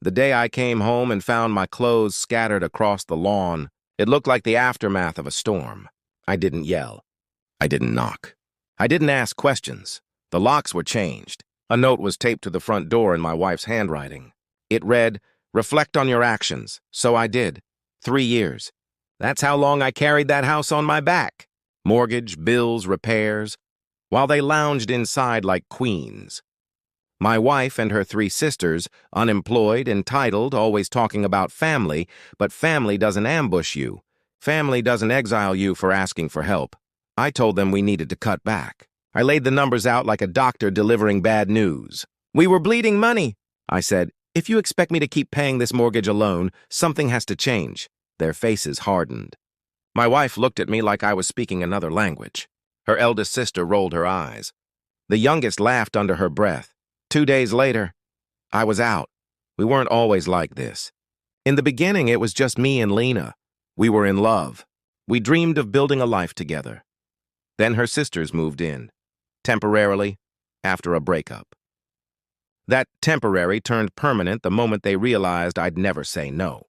The day I came home and found my clothes scattered across the lawn, it looked like the aftermath of a storm. I didn't yell. I didn't knock. I didn't ask questions. The locks were changed. A note was taped to the front door in my wife's handwriting. It read, "Reflect on your actions." So I did. 3 years. That's how long I carried that house on my back. Mortgage, bills, repairs, while they lounged inside like queens. My wife and her 3 sisters, unemployed, entitled, always talking about family, but family doesn't ambush you. Family doesn't exile you for asking for help. I told them we needed to cut back. I laid the numbers out like a doctor delivering bad news. "We were bleeding money," I said. "If you expect me to keep paying this mortgage alone, something has to change." Their faces hardened. My wife looked at me like I was speaking another language. Her eldest sister rolled her eyes. The youngest laughed under her breath. 2 days later, I was out. We weren't always like this. In the beginning, it was just me and Lena. We were in love. We dreamed of building a life together. Then her sisters moved in, temporarily, after a breakup. That temporary turned permanent the moment they realized I'd never say no.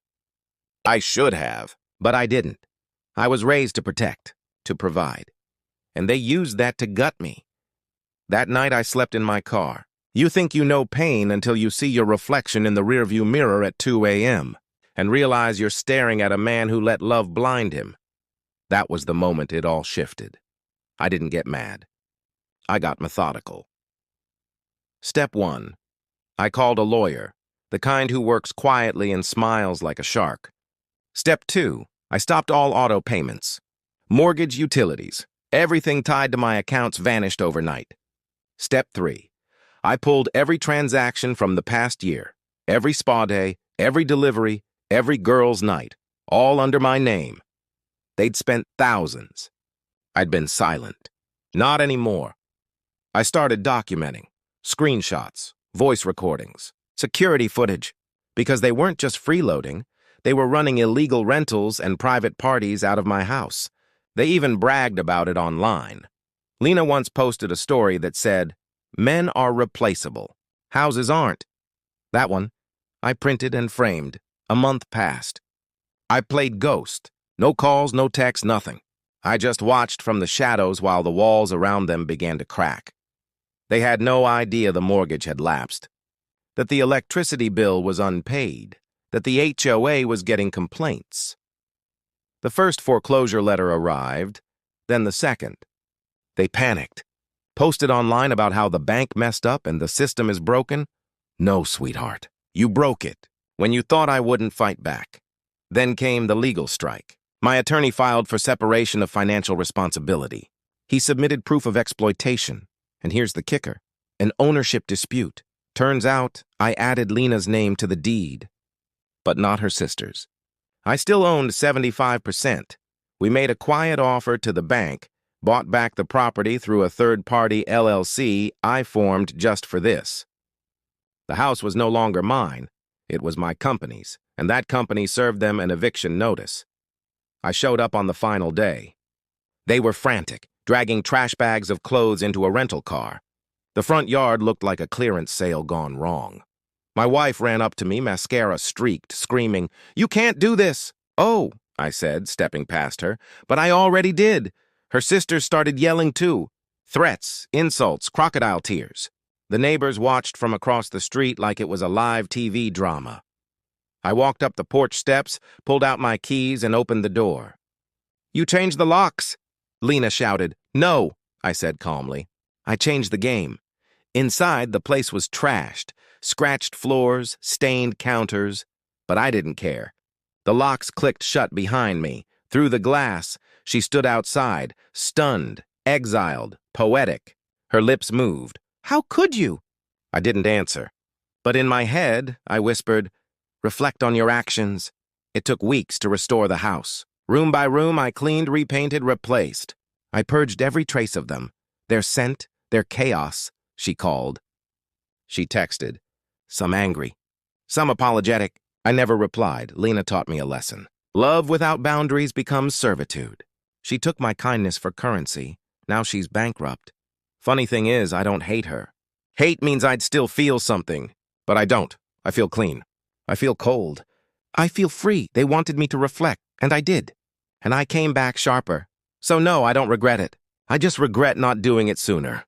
I should have, but I didn't. I was raised to protect, to provide. And they used that to gut me. That night I slept in my car. You think you know pain until you see your reflection in the rearview mirror at 2 a.m. and realize you're staring at a man who let love blind him. That was the moment it all shifted. I didn't get mad. I got methodical. Step 1. I called a lawyer, the kind who works quietly and smiles like a shark. Step 2. I stopped all auto payments. Mortgage, utilities, everything tied to my accounts vanished overnight. Step 3. I pulled every transaction from the past year, every spa day, every delivery, every girls' night, all under my name. They'd spent thousands. I'd been silent. Not anymore. I started documenting, screenshots, voice recordings, security footage, because they weren't just freeloading, they were running illegal rentals and private parties out of my house. They even bragged about it online. Lena once posted a story that said, "Men are replaceable. Houses aren't." That one, I printed and framed. A month passed. I played ghost. No calls, no texts, nothing. I just watched from the shadows while the walls around them began to crack. They had no idea the mortgage had lapsed, that the electricity bill was unpaid, that the HOA was getting complaints. The first foreclosure letter arrived, then the second. They panicked. Posted online about how the bank messed up and the system is broken? No, sweetheart. You broke it when you thought I wouldn't fight back. Then came the legal strike. My attorney filed for separation of financial responsibility. He submitted proof of exploitation. And here's the kicker, an ownership dispute. Turns out I added Lena's name to the deed, but not her sister's. I still owned 75%. We made a quiet offer to the bank, bought back the property through a third-party LLC I formed just for this. The house was no longer mine. It was my company's, and that company served them an eviction notice. I showed up on the final day. They were frantic, dragging trash bags of clothes into a rental car. The front yard looked like a clearance sale gone wrong. My wife ran up to me, mascara streaked, screaming, "You can't do this!" "Oh," I said, stepping past her, "but I already did." Her sisters started yelling too. Threats, insults, crocodile tears. The neighbors watched from across the street like it was a live TV drama. I walked up the porch steps, pulled out my keys, and opened the door. "You changed the locks," Lena shouted. "No," I said calmly. I changed the game. Inside, the place was trashed, scratched floors, stained counters, but I didn't care. The locks clicked shut behind me. Through the glass, she stood outside, stunned, exiled, poetic. Her lips moved. "How could you?" I didn't answer. But in my head, I whispered, "Reflect on your actions." It took weeks to restore the house. Room by room, I cleaned, repainted, replaced. I purged every trace of them. Their scent, their chaos, she called. She texted. Some angry, some apologetic. I never replied. Lena taught me a lesson. Love without boundaries becomes servitude. She took my kindness for currency. Now she's bankrupt. Funny thing is, I don't hate her. Hate means I'd still feel something, but I don't. I feel clean. I feel cold. I feel free. They wanted me to reflect, and I did. And I came back sharper. So no, I don't regret it. I just regret not doing it sooner.